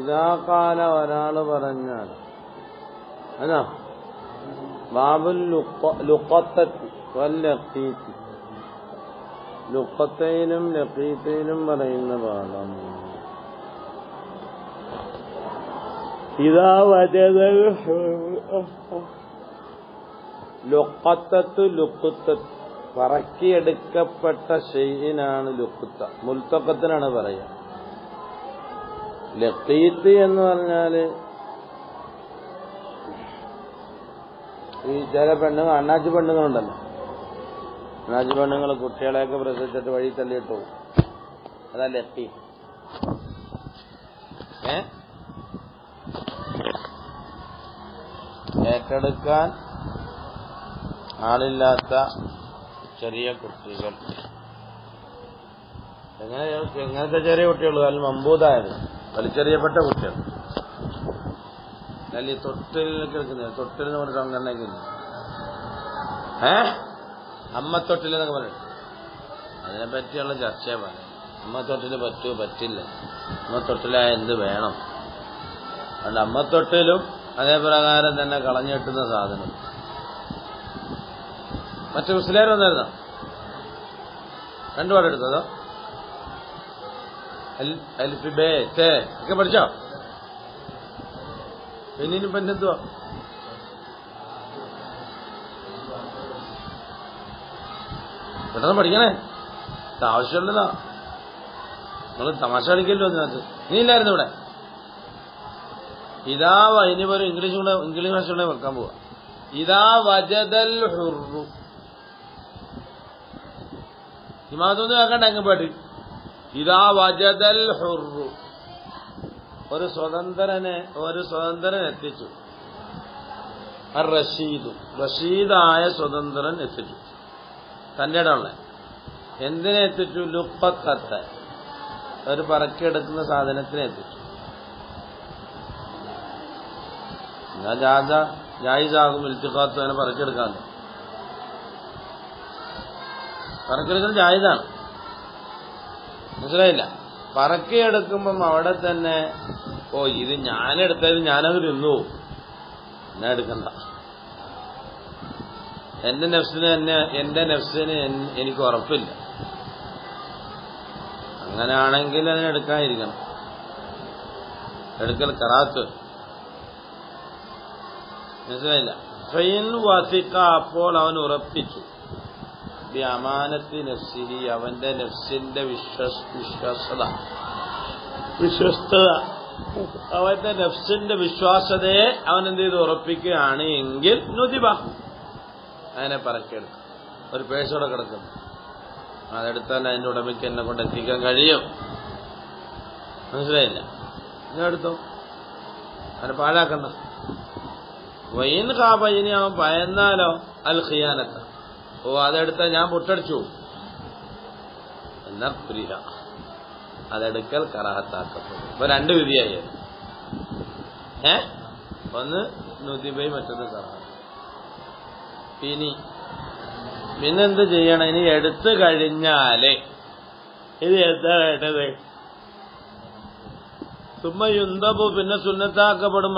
ഇതാ കാല ഒരാള് പറഞ്ഞാൽ അതാ ബാബുൽ ലുഖത്തത്തി വല്ലഖീത്തി, ലുഖത്തയിലും ലഖീത്തയിലും പറയുന്ന പാഠം. ഇതാ വജദൽ ലുഖത്തത്ത് ലുഖത്തത്ത് പറക്കിയെടുക്കപ്പെട്ട ഷൈഇനാണ് ലുഖത്ത. മുൽത്തഖത്തിനാണ് പറയുക. ലഖീത്ത് എന്ന് പറഞ്ഞാല് ഈ ചില പെണ്ണുങ്ങൾ, അണ്ണാച്ചി പെണ്ണുങ്ങളുണ്ടല്ലോ, അണ്ണാച്ചി പെണ്ണുങ്ങൾ കുട്ടികളെയൊക്കെ പ്രസവിച്ചിട്ട് വഴി തള്ളിയിട്ട് പോകും. അതാ ലഖീത്ത്. ഏറ്റെടുക്കാൻ ആളില്ലാത്ത ചെറിയ കുട്ടികൾ. എങ്ങനത്തെ ചെറിയ കുട്ടികൾ? അതിൽ മമ്പൂതായത് വലിച്ചെറിയപ്പെട്ട കുട്ടികൾ. അല്ല ഈ തൊട്ടിലൊക്കെ എടുക്കുന്നത്, തൊട്ടിൽ എന്ന് പറഞ്ഞിട്ട് അങ്ങനെയൊക്കെ അമ്മത്തൊട്ടിൽ എന്നൊക്കെ പറയും. അതിനെപ്പറ്റിയുള്ള ചർച്ചയെ പറയാം. അമ്മത്തൊട്ടിൽ പറ്റുമോ പറ്റില്ല, അമ്മത്തൊട്ടിലായ എന്ത് വേണം. അതുകൊണ്ട് അമ്മത്തൊട്ടിലും അതേപ്രകാരം തന്നെ കളഞ്ഞിട്ടുന്ന സാധനം. മറ്റു മുസ്ലിം വന്നിരുന്നോ? രണ്ടു പാടെടുത്തതോ? അൽഫ് ബേ തേ ഒക്കെ പഠിച്ചോ? പിന്നീനിപ്പോ എന്തുവാ? പെട്ടെന്ന് പഠിക്കണേ, ആവശ്യമുള്ളതാ. നിങ്ങൾ തമാശ കളിക്കല്ലോ അതിനകത്ത്. നീ ഇല്ലായിരുന്നു ഇവിടെ. ഇതാ ഇനിപോലെ ഇംഗ്ലീഷ് ഭാഷ കൂടെ വെക്കാൻ പോവാ. ഇതാ വജദൽ ഹുർറു. ഇമാതൊന്നും കേൾക്കണ്ട അങ്ങ് പാട്ട്. ഇതാ വജദൽ ഹുർറു. ഒരു സ്വതന്ത്രൻ എത്തിച്ചു. റഷീദു, റഷീദായ സ്വതന്ത്രൻ എത്തിച്ചു. തന്റെ ഇടമുള്ള എന്തിനെ എത്തിച്ചു? ലുഖത്തത്തെ, ഒരു പറക്കിയെടുക്കുന്ന സാധനത്തിനെ എത്തിച്ചു. എന്നാൽ ജായിസാകും ഇൽത്തിഖാത്ത്, അതിനെ പറക്കിയെടുക്കാൻ. പറക്കിയെടുക്കുന്നത് ജായിസാണ്, മനസ്സിലായില്ല? പറക്കിയെടുക്കുമ്പം അവിടെ തന്നെ ഇത് ഞാനെടുത്തത് ഞാനത് തിന്നു, എന്നാ എടുക്കണ്ട. എന്റെ നെഫ്സിന് എനിക്ക് ഉറപ്പില്ല. അങ്ങനെയാണെങ്കിൽ അതിനെടുക്കാതിരിക്കണം. എടുക്കൽ കറാത്ത്, മനസ്സിലായില്ല? ഫൈൻ വസിക്ക, അപ്പോൾ അവൻ ഉറപ്പിച്ചു. ബി അമാനത്തി നഫ്സിഹി, അവന്റെ നെഫ്സിന്റെ വിശ്വസ്തത, അവന്റെ നെഫ്സിന്റെ വിശ്വാസതയെ അവൻ എന്ത് ചെയ്ത് ഉറപ്പിക്കുകയാണ് എങ്കിൽ നുദിബ, അതിനെ പറക്കിയെടുക്കും. ഒരു പേഴ്സോടെ കിടക്കുന്നു, അതെടുത്താൽ അതിന്റെ ഉടമയ്ക്ക് എന്നെ കൊണ്ട് എത്തിക്കാൻ കഴിയും, മനസ്സിലായില്ല? ഇതെടുത്തോ, അവനെ പാഴാക്കണ്ട. വൈൻ ഖാബ, ഇനി അവൻ ഭയന്നാലോ അൽ ഖിയാനത്ത, അതെടുത്താൽ ഞാൻ പൊട്ടടിച്ചു എന്നാ പ്രിയ, അതെടുക്കൽ കറാഹത്താക്കപ്പെടും. ഇപ്പൊ രണ്ട് വിധിയായി. ഒന്ന് നുദിബൈ, മറ്റൊന്ന് കറാഹത്ത്. പിന്നെന്ത് ചെയ്യണം? ഇനി എടുത്തു കഴിഞ്ഞാലേ ഇത് എന്താ വേണ്ടത്? സുമ്മയുന്തബു, പിന്നെ സുന്നത്താക്കപ്പെടും.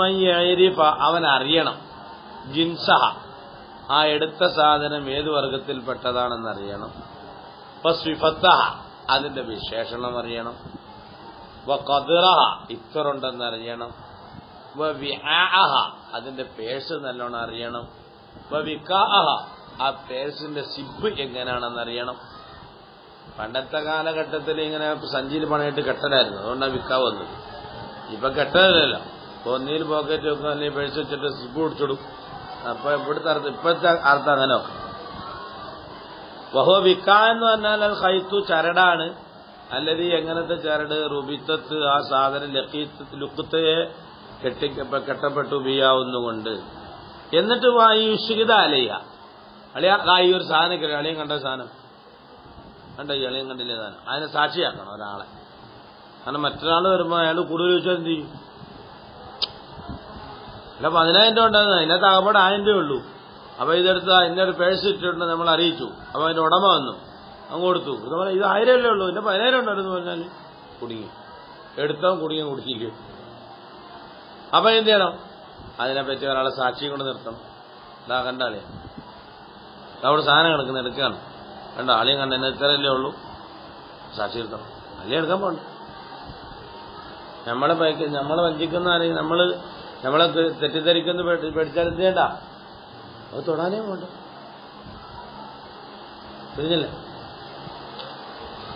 അവൻ അറിയണം ജിൻസഹ, ആ എടുത്ത സാധനം ഏത് വർഗത്തിൽപ്പെട്ടതാണെന്നറിയണം. വസ്വിഫത്തഹ, അതിന്റെ വിശേഷണം അറിയണം. വഖദ്റഹ, ഇത്തറുണ്ടെന്നറിയണം. വവിആഅഹ, അതിന്റെ പേഴ്സ് നല്ലോണം അറിയണം. വവികാഅഹ, ആ പേഴ്സിന്റെ സിബ് എങ്ങനെയാണെന്നറിയണം. പണ്ടത്തെ കാലഘട്ടത്തിൽ ഇങ്ങനെ സഞ്ചിയിൽ പണയിട്ട് കെട്ടലായിരുന്നു, അതുകൊണ്ടാണ് വിക്കാ വന്നത്. ഇപ്പൊ കെട്ടലല്ലോ, ഒന്നിൽ പോക്കറ്റ് വെക്കും, അല്ലെങ്കിൽ പേഴ്സ് വെച്ചിട്ട് സിബ് പിടിച്ചിടും. അപ്പൊ ഇപ്പോഴത്തെ അർത്ഥം അങ്ങനെ നോക്കാം. വഹോ വിക്ക എന്ന് പറഞ്ഞാൽ അത് ഖൈത്തു, ചരടാണ്. അല്ലെങ്കിൽ എങ്ങനത്തെ ചരട്? റുബിത്തത്ത്, ആ സാധനം ലുഖത്തയെ കെട്ടപ്പെട്ടു ബിയാവുന്നുകൊണ്ട്. എന്നിട്ട് വായുഷിത അലയ്യ, ഈ ഒരു സാധനം അളിയൻ കണ്ട സാധനം കണ്ട, ഈ അളിയൻ കണ്ടില്ലേ സാധനം, അതിനെ സാക്ഷിയാക്കണം ഒരാളെ. കാരണം മറ്റൊരാൾ വരുമ്പോ അയാൾ കൂടുതൽ ചോദിച്ചാൽ എന്ത് ചെയ്യും? അല്ല 10,000 രൂപ ഉണ്ടാകുന്നത്, അതിനകത്ത് ആകപ്പാട് 1000 രൂപ ഉള്ളൂ. അപ്പൊ ഇതെടുത്ത് അതിന്റെ ഒരു പേഴ്സ് ഇട്ടിട്ടുണ്ട്, നമ്മൾ അറിയിച്ചു. അപ്പൊ അതിന്റെ ഉടമ വന്നു, അങ്ങ് കൊടുത്തു. ഇതുപോലെ ഇത് 1000 ഉള്ളൂ, ഇതിന്റെ 10,000 ഉണ്ടായിരുന്നു പറഞ്ഞാൽ കുടുങ്ങി. എടുത്തവൻ കുടുങ്ങിയിരിക്കും. അപ്പൊ എന്ത് ചെയ്യണം? അതിനെപ്പറ്റി ഒരാളെ സാക്ഷി കൊണ്ട് നിർത്തണം. ഇതാ കണ്ടാളെ അവിടെ സാധനം കിടക്കുന്ന എടുക്കുകയാണ്, കണ്ട ആളെയും കണ്ട എന്നെ ഇത്രയല്ലേ ഉള്ളൂ, സാക്ഷി നിർത്തണം. അല്ലേ എടുക്കാൻ പോകണ്ട. നമ്മളെ വഞ്ചിക്കുന്ന ആരെയും നമ്മളെ തെറ്റിദ്ധരിക്കുന്ന പേടിച്ചാൽ എന്ത് ചെയ്യണ്ട, അത് തൊടാനേ പോണ്ട. തിരിഞ്ഞില്ല.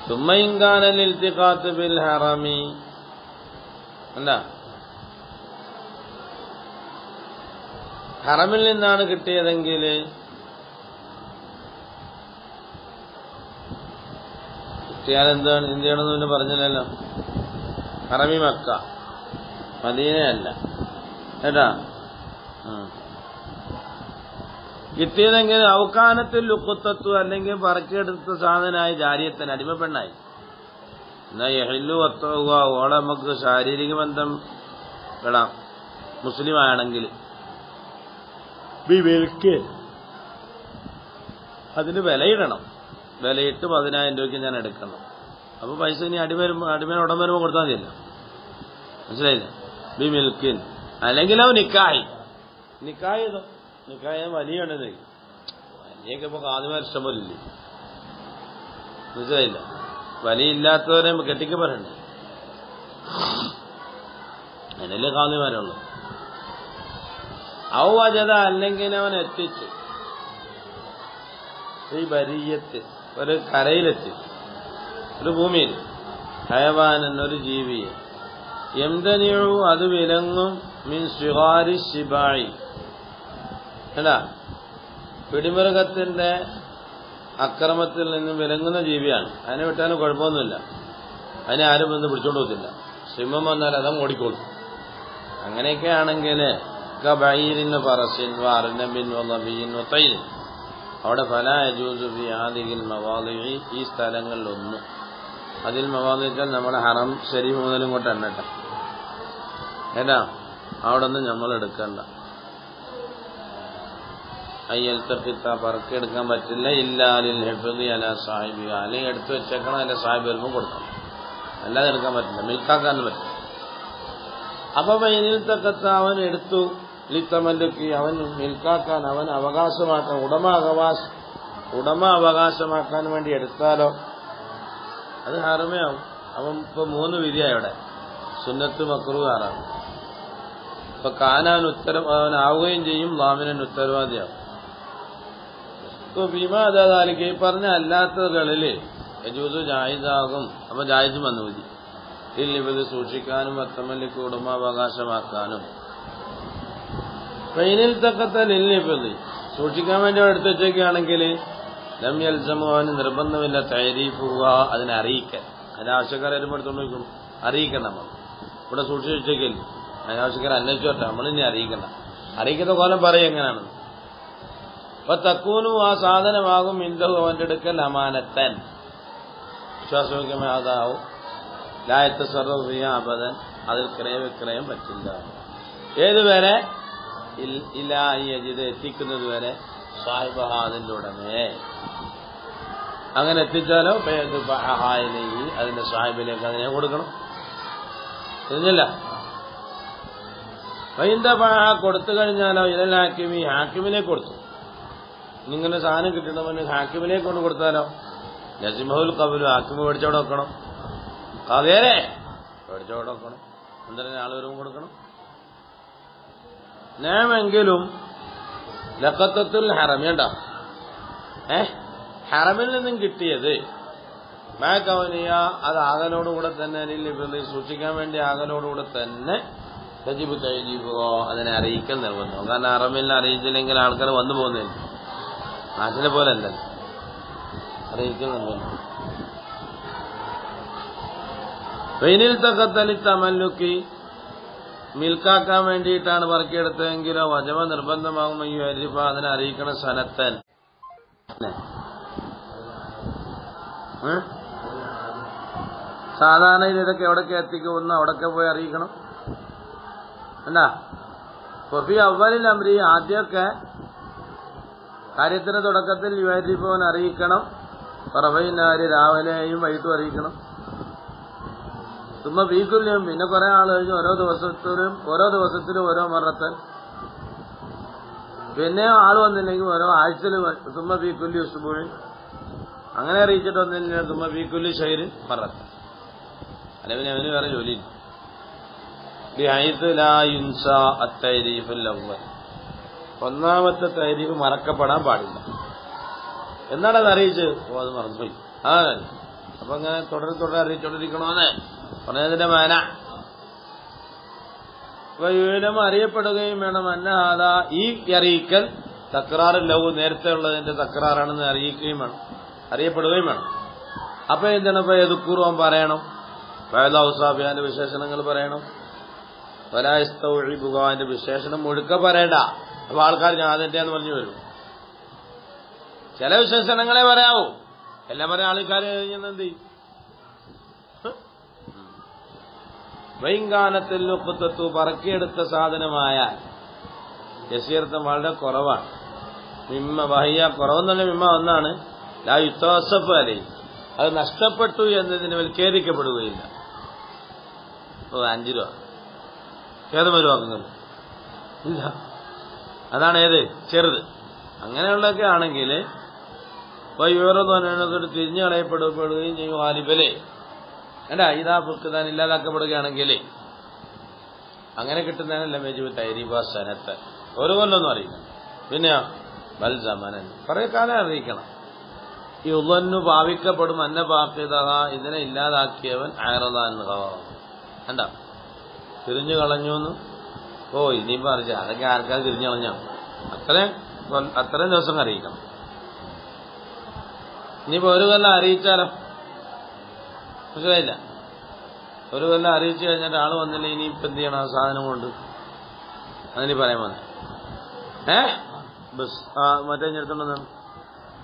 തുമ്മയിങ്കാനൽ ഇൽത്തിഖാത്ത് ബിൽ ഹറമി, എന്താ ഹറമിൽ നിന്നാണ് കിട്ടിയതെങ്കിൽ കിട്ടിയാലെന്താണ് എന്ത് ചെയ്യണമെന്ന് പിന്നെ പറഞ്ഞില്ലല്ലോ. ഹറമി മക്ക, മദീനയല്ല കേട്ടാ. കിട്ടിയതെങ്കിൽ ഔക്കാനത്തിൽ ലുക്കുത്തത്തു, അല്ലെങ്കിൽ പറക്കിയെടുത്ത സാധനമായി ജാരിയത്തിന് അടിമപ്പെണ്ണായി. എന്നാ യഹില്ലു വത്തുക, ഓളെ നമുക്ക് ശാരീരിക ബന്ധം ഇടാം മുസ്ലിം ആണെങ്കിൽ. അതിന് വിലയിടണം. വിലയിട്ട് 10,000 രൂപയ്ക്ക് ഞാൻ എടുക്കണം. അപ്പൊ പൈസ ഇനി അടിമ ഉടൻ വരുമ്പോൾ കൊടുത്താൽ മതിയല്ലോ. മനസ്സിലായില്ല? ബി മിൽക്കിൻ. അല്ലെങ്കിൽ അവ നിക്കാഹി ചെയ്തോ. നിക്കായ വലിയാണ്. വലിയൊക്കെ ഇപ്പൊ കാതുമാർ ഇഷ്ടംപോലില്ലേ. മനസ്സിലായില്ല? വലിയില്ലാത്തവരെ കെട്ടിക്ക് പറയണ്ടേ, അതിനല്ലേ കാതുമാരുള്ളൂ. ഔവജത, അല്ലെങ്കിൽ അവൻ എത്തിച്ചു ഈ ബരിയത്ത്, ഒരു കരയിലെത്തി, ഒരു ഭൂമിയിൽ, ഹയവാനൻ, ഒരു ജീവിയെ, യംതനിഉ, അത് വിലങ്ങും, മിൻ സിഗാരി ശിബായി, അല്ല പിടിമൃഗത്തിന്റെ അക്രമത്തിൽ നിന്നും വിലങ്ങുന്ന ജീവിയാണ്. അതിനെ വിട്ടാലും കുഴപ്പമൊന്നുമില്ല, അതിനെ ആരും വന്ന് പിടിച്ചോണ്ട് പോകത്തില്ല. സിംഹം വന്നാൽ അതം ഓടിക്കോളും. അങ്ങനെയൊക്കെ ആണെങ്കിൽ കബഈരിന് പറസിൻ വാർനബിൻ വനബിൻ വതൈൻ, അവിടെ ഫലാ യജൂസു ഫി ഹാദിഹിൽ മവാദിഇ, ഈ സ്ഥലങ്ങളിലൊന്നും. അതിൽ മവാദിച്ചാൽ നമ്മുടെ ഹറം ശരീഫ് മുതലും കൊണ്ട് എണ്ണട്ടെ ഏതാ, അവിടെ ഒന്നും നമ്മൾ എടുക്കണ്ട. അയ്യൽത്തഖിത്ത, പറക്കെടുക്കാൻ പറ്റില്ല. ഇല്ലാലിൽ ഹിഫ്ദി അലാ സാഹിബി, അല്ലെങ്കിൽ എടുത്തു വെച്ചേക്കണം, അല്ലെ സാഹിബ് വരുമ്പോൾ കൊടുക്കണം, അല്ലാതെ എടുക്കാൻ പറ്റില്ല, മിൽക്കാക്കാനും പറ്റില്ല. അപ്പൊ വൈനിൽ തക്കത്ത, അവൻ എടുത്തു, ലിത്തമല്ലുക്കി, അവൻ മിൽക്കാക്കാൻ, അവൻ അവകാശമാക്കാൻ, ഉടമ അവകാശമാക്കാൻ വേണ്ടി എടുത്താലോ അത് ഹറമേ ആവും. അവൻ ഇപ്പൊ 3 വിധിയായി അവിടെ, സുന്നത്ത്, മക്റൂഹ്, ഹറാം. ഇപ്പൊ കാനാൻ അവനാവുകയും ചെയ്യും, ലാമിനൻ ഉത്തരവാദിയാവും. ഇപ്പൊ ഭീമാതാലിക്ക് ഈ പറഞ്ഞ അല്ലാത്തകളില് യജൂസ് ജായിസാകും. അപ്പൊ ജായിസും വന്നു മതി. ഇല്ലിബത് സൂക്ഷിക്കാനും വത്തമല്ലിക്ക് ഉടമാവകാശമാക്കാനും. ഫൈനിൽ തക്കത്തൽ ഇല്ലിബത്, സൂക്ഷിക്കാൻ വേണ്ടി എടുത്തു വെച്ചേക്കുകയാണെങ്കിൽ ലം യൽസമു, അവന് നിർബന്ധമില്ല, തഅരീഫുഹ, അതിനെ അറിയിക്കാൻ. അതിന്റെ ആവശ്യക്കാരെ വരുമ്പോൾ എടുത്തോണ്ട് വയ്ക്കും, അറിയിക്കണം. നമ്മൾ ഇവിടെ സൂക്ഷിച്ചു വെച്ചേക്കല്ലേ, അതിന്റെ ആവശ്യക്കാരെ അന്വേഷിച്ചോട്ടെ, നമ്മളിനി അറിയിക്കണ്ട. അറിയിക്കുന്ന കോലം പറയും എങ്ങനെയാണെന്ന്. അപ്പൊ തക്കൂനു, ആ സാധനമാകും, ഇന്തഹു, അവന്റെ അടുക്കൽ, അമാനത്തൻ, വിശ്വാസയോഗ്യമായ അതാവും. ലായത്തസറഫു ഫിഹാ അബദൻ, അതിൽ ക്രയവിക്രയം പറ്റില്ല. ഏതുവരെ? ഇലാ യജിദ, എത്തിക്കുന്നത് വരെ, സാഹിബഹ, അതിന്റെ ഉടമേ. അങ്ങനെ എത്തിച്ചാലോ ബഅഹായിലേഹി, അതിന്റെ സാഹിബിലേക്ക് അതിനെ കൊടുക്കണം. അറിഞ്ഞില്ല? വൈന്ദ ബഅഹ, കൊടുത്തു കഴിഞ്ഞാലോ ഇലൽ ഹാക്കിമി, ഹാക്കിമിലേക്ക് കൊടുത്തു. ഇങ്ങനെ സാധനം കിട്ടണമെന്ന് ഹാക്കിമിലേക്ക് കൊണ്ട് കൊടുത്താലോ നസിമഹുൽ ഖബലു, ഹാക്കിമ് മേടിച്ചവിടെ വെക്കണം. അതേരെ മേടിച്ചവിടെ വെക്കണം. എന്തിനാ ആൾ വരുമ്പോൾ കൊടുക്കണം. ഞാമെങ്കിലും ലഖത്തത്തുൽ ഹറം, വേണ്ട ഹറമിൽ നിന്നും കിട്ടിയത് മാകവനിയ, അത് ആകലോടുകൂടെ തന്നെ, സൂക്ഷിക്കാൻ വേണ്ടി ആകലോടുകൂടെ തന്നെ തജിബു തഅരീഫുഹോ, അതിനെ അറിയിക്കൽ നിർബന്ധം. കാരണം ഹറമിൽ അറിയിച്ചില്ലെങ്കിൽ ആൾക്കാർ വന്നു പോകുന്നില്ല, നാട്ടിലെ പോലെ അല്ലല്ലോ, അറിയിക്കൽ നിർബന്ധം. വൈനിൽ തഖത്തലി തമല്ലുക്കി, മിൽക്കാക്കാൻ വേണ്ടിയിട്ടാണ് പറക്കിയെടുത്തതെങ്കിലോ വജമ നിർബന്ധമാകും. ഈ അരിഫ, അതിനെ അറിയിക്കണം. സനത്തൻ, സാധാരണ ഇതൊക്കെ എവിടൊക്കെ എത്തിക്കുന്നു അവിടൊക്കെ പോയി അറിയിക്കണം. എന്താ ഫി അവലിൽ അമ്രി, ആദ്യമൊക്കെ കാര്യത്തിന്റെ തുടക്കത്തിൽ യുവരിഫോൻ അറിയിക്കണം. പറവൈനാര് രാവിലെയും വൈകിട്ടും അറിയിക്കണം. സുമ്മ വീക്കുല്യം പിന്നെ കുറെ ആൾ കഴിഞ്ഞ് ഓരോ ദിവസത്തിലും ഓരോ മറത്തൻ പിന്നെ ആള് വന്നില്ലെങ്കിൽ ഓരോ ആഴ്ചയിൽ സുമ്മ വീക്കുല്ലി ഉസ്ബുഇൻ അങ്ങനെ അറിയിച്ചിട്ട് വന്നില്ല സുമ്മ വീക്കുല്ലി ഷൈര് മറത്തൻ അല്ലെ പിന്നെ അവന് വേറെ ജോലിയില്ല. ബിഹൈത്ത് ലാ യുൻസ അത്തൈരീഫുൽ അവ്വൽ ഒന്നാമത്തെ തൈരീഫ് മറക്കപ്പെടാൻ പാടില്ല എന്നാണ് അത് അറിയിച്ച് അത് മറന്നുപോയി അതാണ്. അപ്പൊ അങ്ങനെ തുടരെ അറിയിച്ചോണ്ടിരിക്കണോന്ന് പറഞ്ഞതിന്റെ മാന വിവരം അറിയപ്പെടുകയും വേണം. അന്നഹാദ ഈ അറിയിക്കൽ തക്രാറില്ലവും നേരത്തെ ഉള്ളതിന്റെ തക്രാറാണെന്ന് അറിയിക്കുകയും വേണം, അറിയപ്പെടുകയും വേണം. അപ്പൊ എന്താണ് ഇപ്പൊ എതുക്കൂർവം പറയണം, വയലൗസാബിയാന്റെ വിശേഷണങ്ങൾ പറയണം, വലാസ്തൗഇബുഗാന്റെ വിശേഷണം മുഴുക്ക പറയണ്ട. അപ്പൊ ആൾക്കാർ ഞാൻ അതിന്റെന്ന് പറഞ്ഞു വരും. ചില വിശേഷണങ്ങളെ പറയാവൂ, എല്ലാം പറയാൻ ആൾക്കാർ കഴിഞ്ഞെന്ത് ചെയ്യും? വൈങ്കാനത്തിൽ ലുഖ്തത്തു പറക്കിയെടുത്ത സാധനമായാൽ യസീർത്തം വളരെ കുറവാണ്. മിമ്മ വഹിയ കുറവെന്നല്ല മിമ്മ ഒന്നാണ് ലാ യുത്തവസഫ് അലൈ അത് നഷ്ടപ്പെട്ടു എന്നതിന് മേൽ ഖേദിക്കപ്പെടുകയില്ല. 5 രൂപ ഖേദം വരുവാക്കുന്നത് ഇല്ല, അതാണ് ഏത് ചെറുത്. അങ്ങനെയുള്ളതൊക്കെ ആണെങ്കിൽ വിവരം പറഞ്ഞത് തിരിഞ്ഞു കളയപ്പെടുകയും ചെയ്യും. ഹാലിബലേ അല്ല ഇതാ പുസ്തകം ഇല്ലാതാക്കപ്പെടുകയാണെങ്കിൽ അങ്ങനെ കിട്ടുന്നതിനല്ല മേജുബ് തൈരീബ സനത്ത് ഒരു കൊല്ലൊന്നും അറിയിക്കണം. പിന്നെയോ ബൽ ജമനൻ കുറെ കാലം അറിയിക്കണം. ഈ ഉള്ളന്നു ഭാവിക്കപ്പെടും അന്ന ബാക്കിയത ഇതിനെ ഇല്ലാതാക്കിയവൻ അയറദാൻ എന്താ തിരിഞ്ഞു കളഞ്ഞു. ഇനിയിപ്പോ അറിയിച്ച അതൊക്കെ ആർക്കാർ തിരിഞ്ഞു കളഞ്ഞോ അത്രയും ദിവസം അറിയിക്കണം. ഇനിയിപ്പോ ഒരു കൊല്ലം അറിയിച്ചാലോ മനസ്സിലായില്ല. ഒരു കൊല്ലം അറിയിച്ചു കഴിഞ്ഞിട്ട് ആള് വന്നില്ല, ഇനിയിപ്പോ എന്ത് ചെയ്യണം? ആ സാധനം കൊണ്ട് അതിന് പറയാൻ വന്നേ ബസ് മറ്റേ എടുത്തോണ്ടെന്നാണ്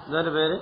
ഇതാന്റെ പേര്